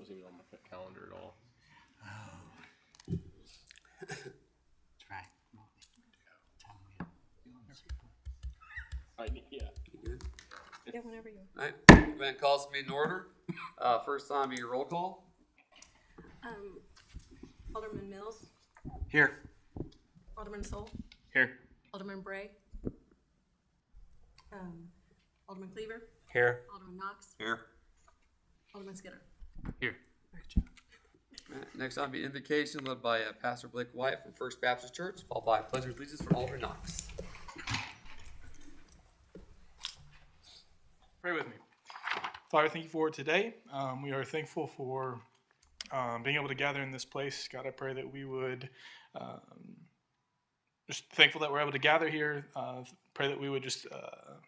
wasn't even on my calendar at all. Oh. That's right. Yeah. You good? Yeah, whenever you All right. Go ahead and call this meeting in order. First time be your roll call. Alderman Mills, Here. Alderman Soul, Here. Alderman Bray, Alderman Cleaver, Here. Alderman Knox, Here. Alderman Skinner. Here. All right. Next time be invocation led by Pastor Blake White from First Baptist Church, followed by pledge of allegiance from Alderman Knox. Pray with me. Father, thank you for today. We are thankful for being able to gather in this place. God, I pray that we would, just thankful that we're able to gather here. Pray that we would just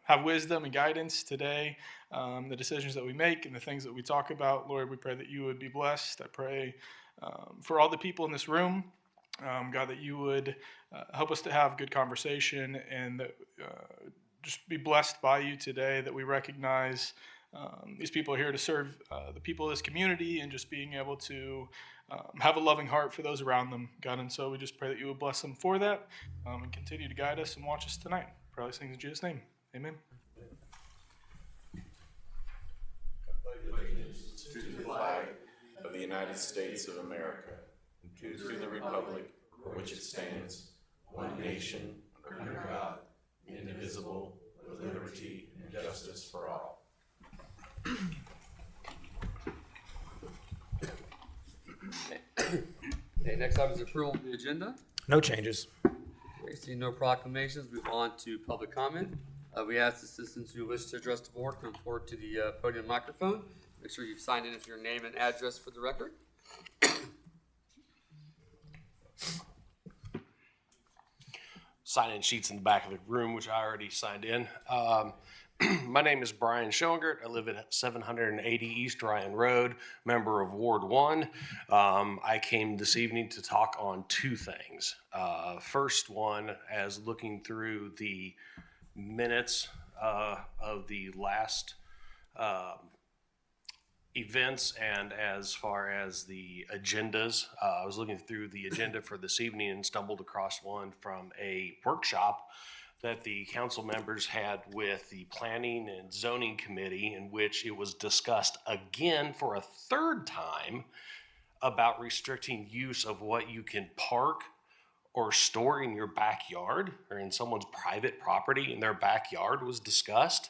have wisdom and guidance today, the decisions that we make and the things that we talk about. Lord, we pray that you would be blessed. I pray for all the people in this room, God, that you would help us to have good conversation and that just be blessed by you today, that we recognize these people are here to serve the people of this community and just being able to have a loving heart for those around them, God. And so we just pray that you would bless them for that and continue to guide us and watch us tonight. Pray these things in Jesus' name. Amen. To the flag of the United States of America, and to the republic for which it stands, one nation, under God, indivisible, with liberty and justice for all. Okay, next item is approval of the agenda. No changes. Okay, seeing no proclamations, move on to public comment. We ask the citizens who wish to address the board come forward to the podium microphone. Make sure you've signed in with your name and address for the record. Sign-in sheets in the back of the room, which I already signed in. My name is Brian Schoengert. I live at 780 East Ryan Road, member of Ward 1. I came this evening to talk on two things. First one, as looking through the minutes of the last events and as far as the agendas, I was looking through the agenda for this evening and stumbled across one from a workshop that the council members had with the Planning and Zoning Committee, in which it was discussed again for a third time about restricting use of what you can park or store in your backyard or in someone's private property in their backyard was discussed.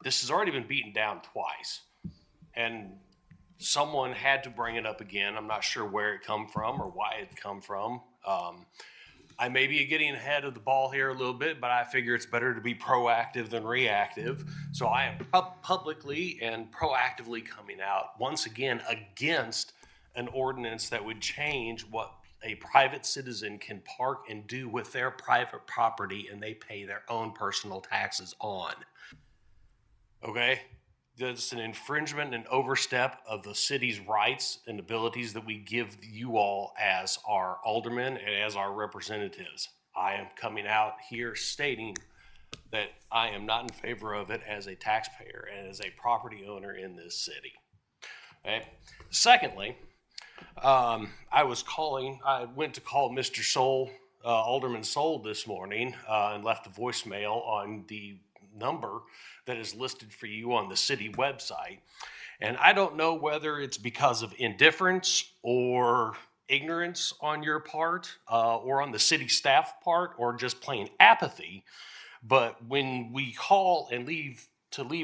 This has already been beaten down twice, and someone had to bring it up again. I'm not sure where it come from or why it come from. I may be getting ahead of the ball here a little bit, but I figure it's better to be proactive than reactive. So I am publicly and proactively coming out once again against an ordinance that would change what a private citizen can park and do with their private property, and they pay their own personal taxes on. Okay? That's an infringement and overstep of the city's rights and abilities that we give you all as our aldermen and as our representatives. I am coming out here stating that I am not in favor of it as a taxpayer and as a property owner in this city. Okay? Secondly, I went to call Mr. Soul, Alderman Soul this morning and left a voicemail on the number that is listed for you on the city website. And I don't know whether it's because of indifference or ignorance on your part or on the city staff part or just plain apathy. But when we call and leave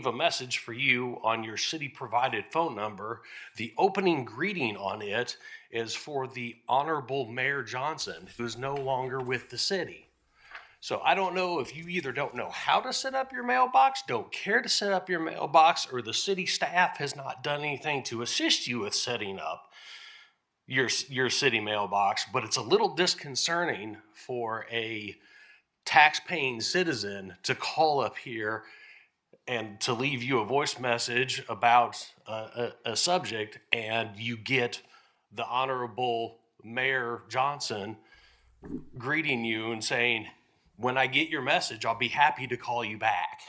a message for you on your city provided phone number, the opening greeting on it is for the Honorable Mayor Johnson, who is no longer with the city. So I don't know if you either don't know how to set up your mailbox, don't care to set up your mailbox, or the city staff has not done anything to assist you with setting up your city mailbox. But it's a little disconcerting for a tax-paying citizen to call up here and to leave you a voice message about a subject, and you get the Honorable Mayor Johnson greeting you and saying, "When I get your message, I'll be happy to call you back."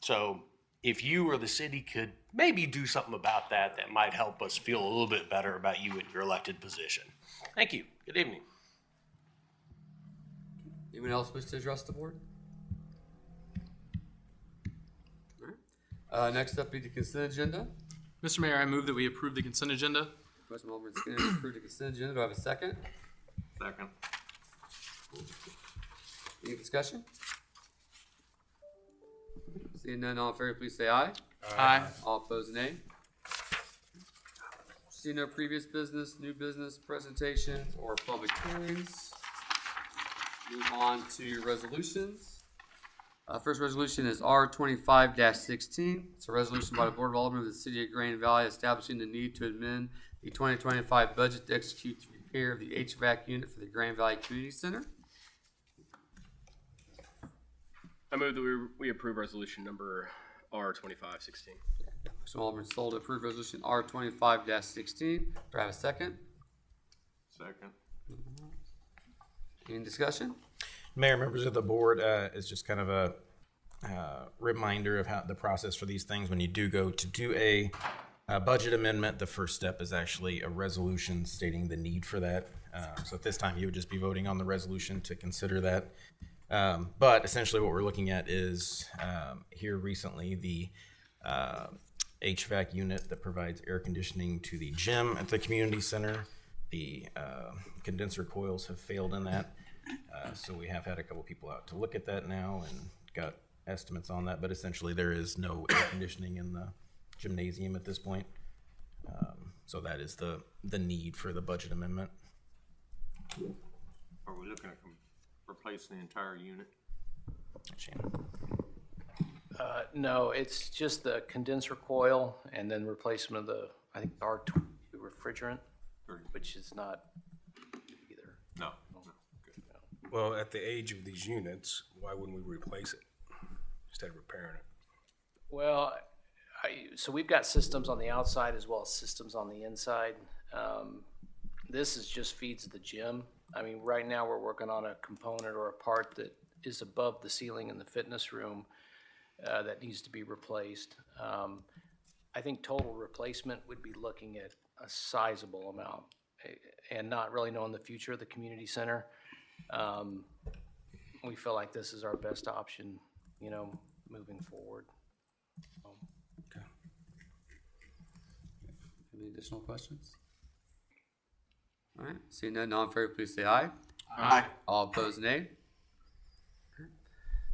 So if you or the city could maybe do something about that, that might help us feel a little bit better about you in your elected position. Thank you. Good evening. Anyone else wish to address the board? All right. Next up be the consent agenda. Mr. Mayor, I move that we approve the consent agenda. Motion by Alderman Skinner to approve the consent agenda. Do I have a second? Second. Any discussion? Seeing none, all in favor, please say aye. Aye. All opposed, nay. Seeing no previous business, new business presentations, or public hearings. Move on to resolutions. First resolution is R 25-16. It's a resolution by the Board of Aldermen of the City of Grand Valley establishing the need to amend the 2025 budget to execute the repair of the HVAC unit for the Grand Valley Community Center. I move that we approve resolution number R 25-16. So Alderman Stoll to approve resolution R 25-16. Do I have a second? Second. Any discussion? Mayor, members of the board, it's just kind of a reminder of how the process for these things. When you do go to do a budget amendment, the first step is actually a resolution stating the need for that. So at this time, you would just be voting on the resolution to consider that. But essentially what we're looking at is here recently the HVAC unit that provides air conditioning to the gym at the community center. The condenser coils have failed in that. So we have had a couple people out to look at that now and got estimates on that. But essentially there is no air conditioning in the gymnasium at this point. So that is the need for the budget amendment. Are we looking at replacing the entire unit? Shannon. No, it's just the condenser coil and then replacement of the, I think, R2 refrigerant, which is not either. No. Well, at the age of these units, why wouldn't we replace it instead of repairing it? Well, so we've got systems on the outside as well as systems on the inside. This is just feeds the gym. I mean, right now we're working on a component or a part that is above the ceiling in the fitness room that needs to be replaced. I think total replacement would be looking at a sizable amount and not really knowing the future of the community center. We feel like this is our best option, moving forward. Any additional questions? All right, seeing none, all in favor, please say aye. Aye. All opposed, nay.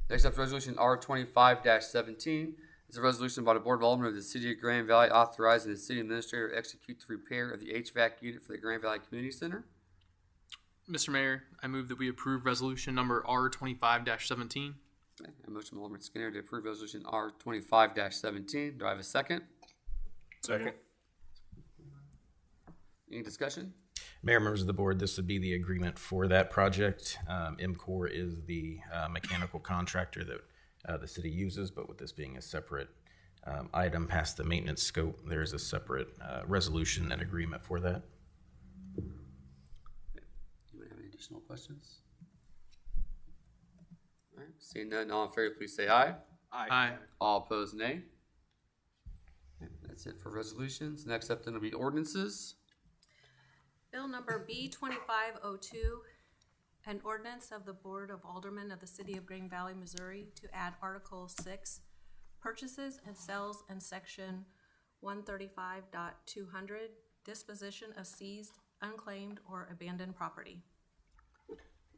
Next up, resolution R 25-17. It's a resolution by the Board of Aldermen of the City of Grand Valley authorizing the city administrator to execute the repair of the HVAC unit for the Grand Valley Community Center. Mr. Mayor, I move that we approve resolution number R 25-17. Okay, a motion by Alderman Skinner to approve resolution R 25-17. Do I have a second? Second. Any discussion? Mayor, members of the board, this would be the agreement for that project. MCOR is the mechanical contractor that the city uses, but with this being a separate item past the maintenance scope, there is a separate resolution and agreement for that. Anyone have any additional questions? All right, seeing none, all in favor, please say aye. Aye. All opposed, nay. Okay, that's it for resolutions. Next up then will be ordinances. Bill number B 2502, an ordinance of the Board of Aldermen of the City of Green Valley, Missouri to add Article 6, purchases and sales, and Section 135.200, disposition of seized, unclaimed, or abandoned property.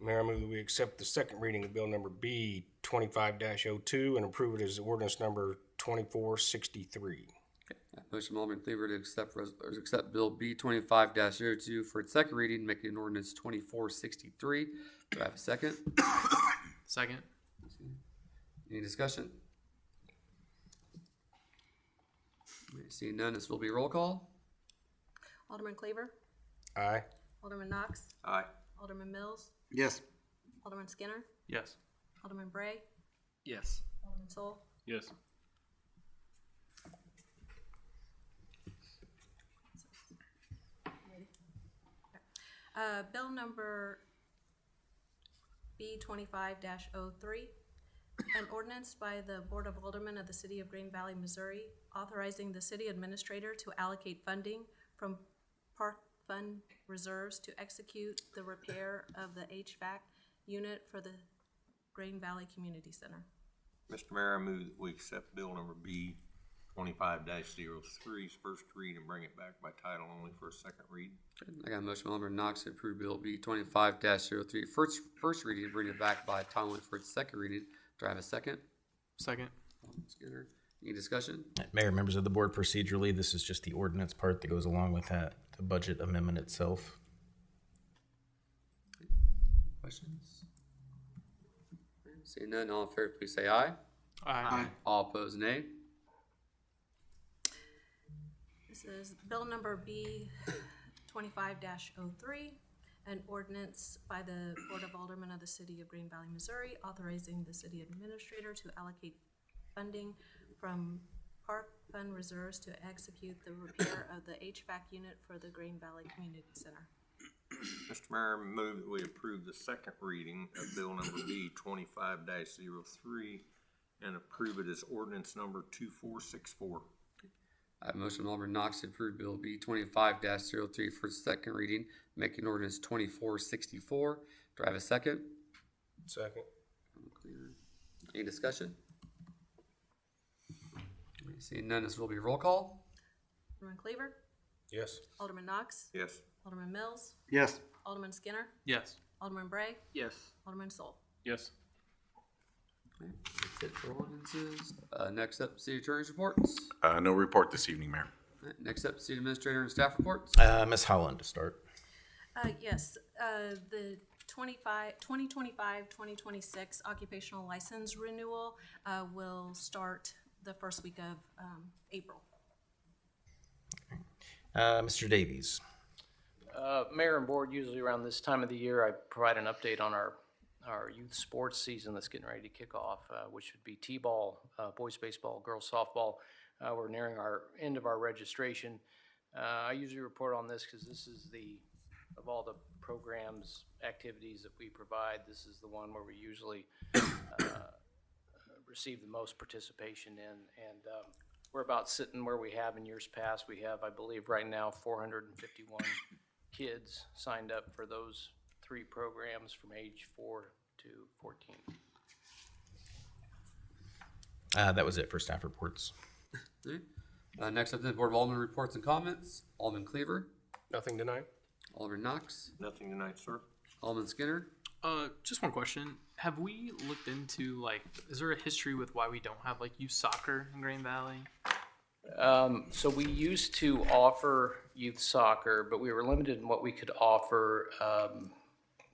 Mayor, I move that we accept the second reading of bill number B 25-02 and approve it as ordinance number 2463. Motion by Alderman Cleaver to accept Bill B 25-02 for its second reading, making an ordinance 2463. Do I have a second? Second. Any discussion? Seeing none, this will be roll call. Alderman Cleaver, Aye. Alderman Knox, Aye. Alderman Mills, Yes. Alderman Skinner, Yes. Alderman Bray, Yes. Alderman Stoll, Yes. Bill number B 25-03, an ordinance by the Board of Aldermen of the City of Green Valley, Missouri, authorizing the city administrator to allocate funding from park fund reserves to execute the repair of the HVAC unit for the Green Valley Community Center. Mr. Mayor, I move that we accept bill number B 25-03's first read and bring it back by title only for a second read. I got a motion by Alderman Knox to approve Bill B 25-03 first reading and bring it back by title only for its second reading. Do I have a second? Second. Alderman Skinner. Any discussion? Mayor, members of the board, procedurally, this is just the ordinance part that goes along with that, the budget amendment itself. Questions? Seeing none, all in favor, please say aye. Aye. All opposed, nay. This is bill number B 25-03, an ordinance by the Board of Aldermen of the City of Green Valley, Missouri, authorizing the city administrator to allocate funding from park fund reserves to execute the repair of the HVAC unit for the Green Valley Community Center. Mr. Mayor, I move that we approve the second reading of bill number B 25-03 and approve it as ordinance number 2464. I have a motion by Alderman Knox to approve Bill B 25-03 for its second reading, making ordinance 2464. Do I have a second? Second. Any discussion? Seeing none, this will be a roll call. Alderman Cleaver, Yes. Alderman Knox, Yes. Alderman Mills, Yes. Alderman Skinner, Yes. Alderman Bray, Yes. Alderman Sol. Yes. That's it for ordinances. Next up, city attorney's reports. No report this evening, Mayor. Next up, city administrator and staff reports. Ms. Holland to start. Yes, the 2025-2026 occupational license renewal will start the first week of April. Mr. Davies. Mayor and board, usually around this time of the year, I provide an update on our youth sports season that's getting ready to kick off, which would be t-ball, boys baseball, girls softball. We're nearing our end of our registration. I usually report on this because this is of all the programs, activities that we provide, this is the one where we usually receive the most participation in. And we're about sitting where we have in years past. We have, I believe, right now 451 kids signed up for those 3 programs from age 4 to 14. That was it for staff reports. Next up, the Board of Aldermen reports and comments. Alderman Cleaver, Nothing tonight? Alderman Knox, Nothing tonight, sir. Alderman Skinner. Just one question. Have we looked into, is there a history with why we don't have, youth soccer in Green Valley? So we used to offer youth soccer, but we were limited in what we could offer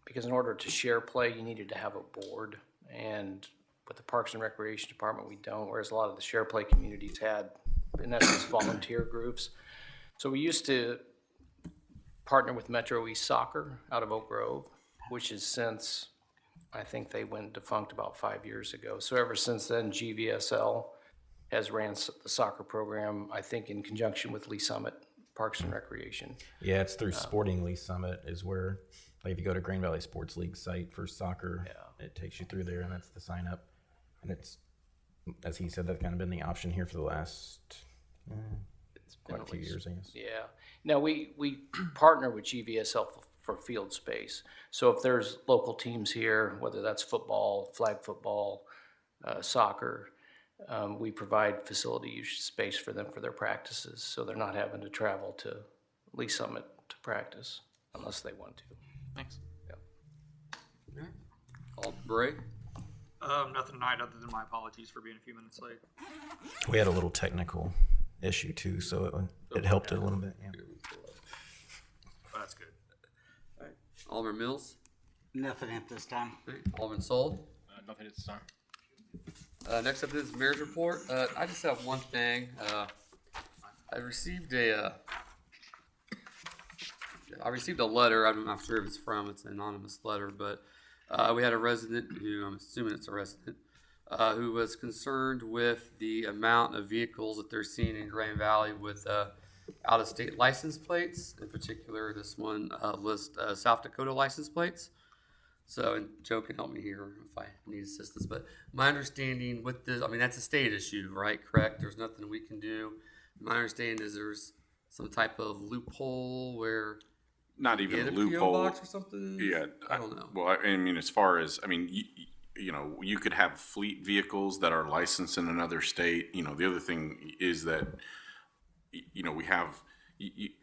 because in order to share play, you needed to have a board. And with the Parks and Recreation Department, we don't, whereas a lot of the share play communities had, in essence, volunteer groups. So we used to partner with Metro East Soccer out of Oak Grove, which is since, I think they went defunct about 5 years ago. So ever since then, GVSL has ran the soccer program, I think in conjunction with Lee Summit Parks and Recreation. Yeah, it's through Sporting Lee Summit is where, if you go to Green Valley Sports League site for soccer, it takes you through there, and that's the sign up. And it's, as he said, that's kind of been the option here for the last quite a few years, I guess. Yeah. Now, we partner with GVSL for field space. So if there's local teams here, whether that's football, flag football, soccer, we provide facility use space for them for their practices. So they're not having to travel to Lee Summit to practice unless they want to. Thanks. Alderman Bray. Nothing tonight other than my apologies for being a few minutes late. We had a little technical issue too, so it helped it a little bit. Yeah. But that's good. Alderman Mills. Nothing at this time. Alderman Sol. Nothing at this time. Next up is mayor's report. I just have one thing. I received a letter. I'm not sure if it's from. It's an anonymous letter, but we had a resident who, I'm assuming it's a resident, who was concerned with the amount of vehicles that they're seeing in Grand Valley with out-of-state license plates. In particular, this one lists South Dakota license plates. So, and Joe can help me here if I need assistance, but my understanding with this, I mean, that's a state issue, right? Correct? There's nothing we can do. My understanding is there's some type of loophole where Not you even get a a PO loophole. box or something? Yeah, I don't know. Well, I mean, as far as, I mean, you know, you could have fleet vehicles that are licensed in another state. You know, the other thing is that, you know, we have,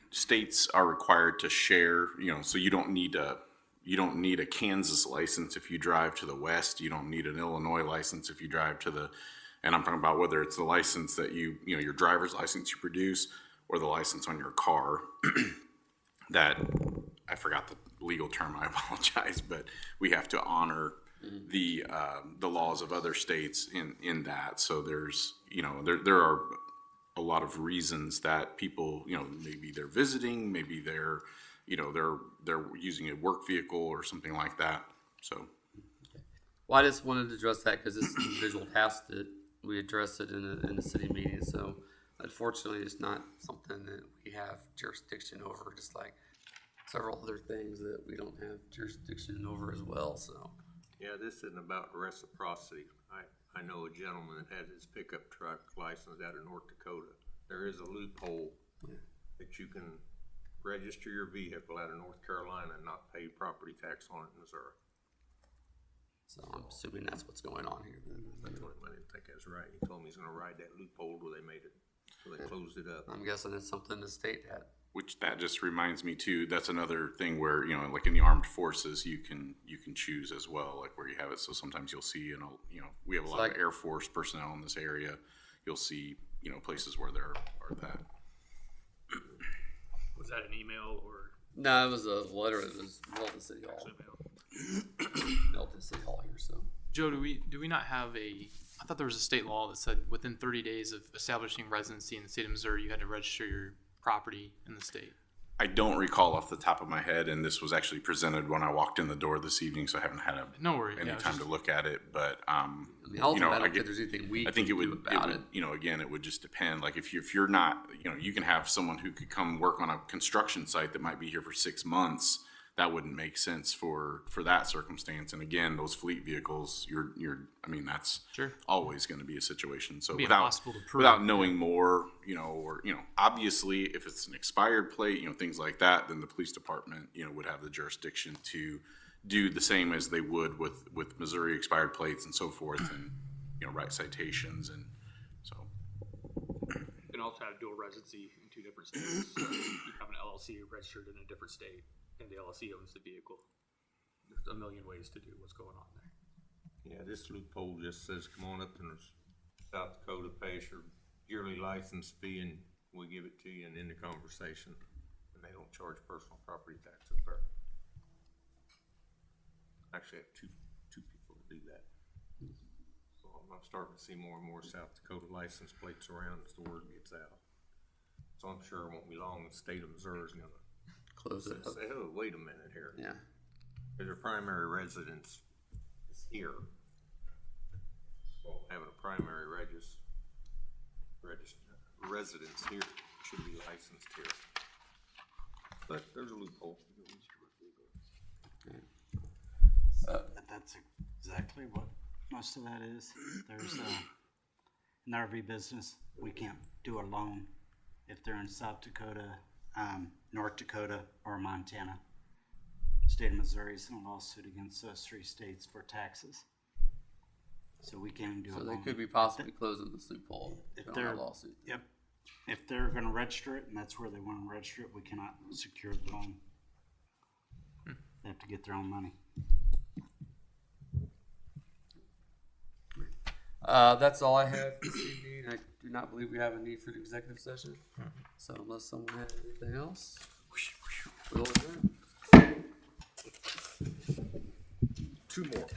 states are required to share, you know, so you don't need a Kansas license if you drive to the west. You don't need an Illinois license if you drive to the, and I'm talking about whether it's the license that you know, your driver's license you produce or the license on your car. That, I forgot the legal term, I apologize, but we have to honor the laws of other states in that. So there's, you know, there are a lot of reasons that people, you know, maybe they're visiting, maybe they're, you know, they're using a work vehicle or something like that. So. Well, I just wanted to address that because this individual asked it. We addressed it in the city meeting. So unfortunately, it's not something that we have jurisdiction over, just like several other things that we don't have jurisdiction over as well. So. Yeah, this isn't about reciprocity. I know a gentleman that has his pickup truck license out of North Dakota. There is a loophole that you can register your vehicle out of North Carolina and not pay property tax on it in Missouri. So I'm assuming that's what's going on here. That's what I didn't think that's right. He told me he's gonna ride that loophole till they made it, till they closed it up. I'm guessing it's something the state had. Which that just reminds me too, that's another thing where, you know, like in the armed forces, you can choose as well, like where you have it. So sometimes you'll see, you know, we have a lot of Air Force personnel in this area. You'll see, you know, places where there are that. Was that an email or? No, it was a letter. It was mailed to City Hall. Mailed to City Hall here, so. Joe, do we not have I thought there was a state law that said within 30 days of establishing residency in the state of Missouri, you had to register your property in the state. I don't recall off the top of my head, and this was actually presented when I walked in the door this evening, so I haven't had any time to look at it. But I mean, ultimately, I don't think there's anything we can do about it. You know, again, it would just depend. Like if you're not, you know, you can have someone who could come work on a construction site that might be here for 6 months. That wouldn't make sense for that circumstance. And again, those fleet vehicles, I mean, that's always going to be a situation. So without knowing more, you know, or, you know, obviously if it's an expired plate, you know, things like that, then the police department, you know, would have the jurisdiction to do the same as they would with Missouri expired plates and so forth, and, you know, write citations. And so. You can also have dual residency in 2 different states. So you have an LLC registered in a different state, and the LLC owns the vehicle. There's a million ways to do what's going on there. Yeah, this loophole just says, come on up to South Dakota, pay us your yearly license fee, and we give it to you, and end the conversation. And they don't charge personal property tax up there. Actually, I have two people that do that. So I'm starting to see more and more South Dakota license plates around as the word gets out. So I'm sure it won't be long. The state of Missouri is going to close it up. Say, oh, wait a minute here. Yeah. Their primary residence is here. So having a primary residence here should be licensed here. But there's a loophole. That's exactly what most of that is. There's an RV business, we can't do a loan if they're in South Dakota, North Dakota, or Montana. State of Missouri is in a lawsuit against those 3 states for taxes. So we can't do a loan. So they could be possibly closing this loophole if on they're our lawsuit. Yep. If they're going to register it and that's where they want to register it, we cannot secure the loan. They have to get their own money. That's all I have this evening. I do not believe we have a need for the executive session. So unless someone has anything else, we'll adjourn. Two more.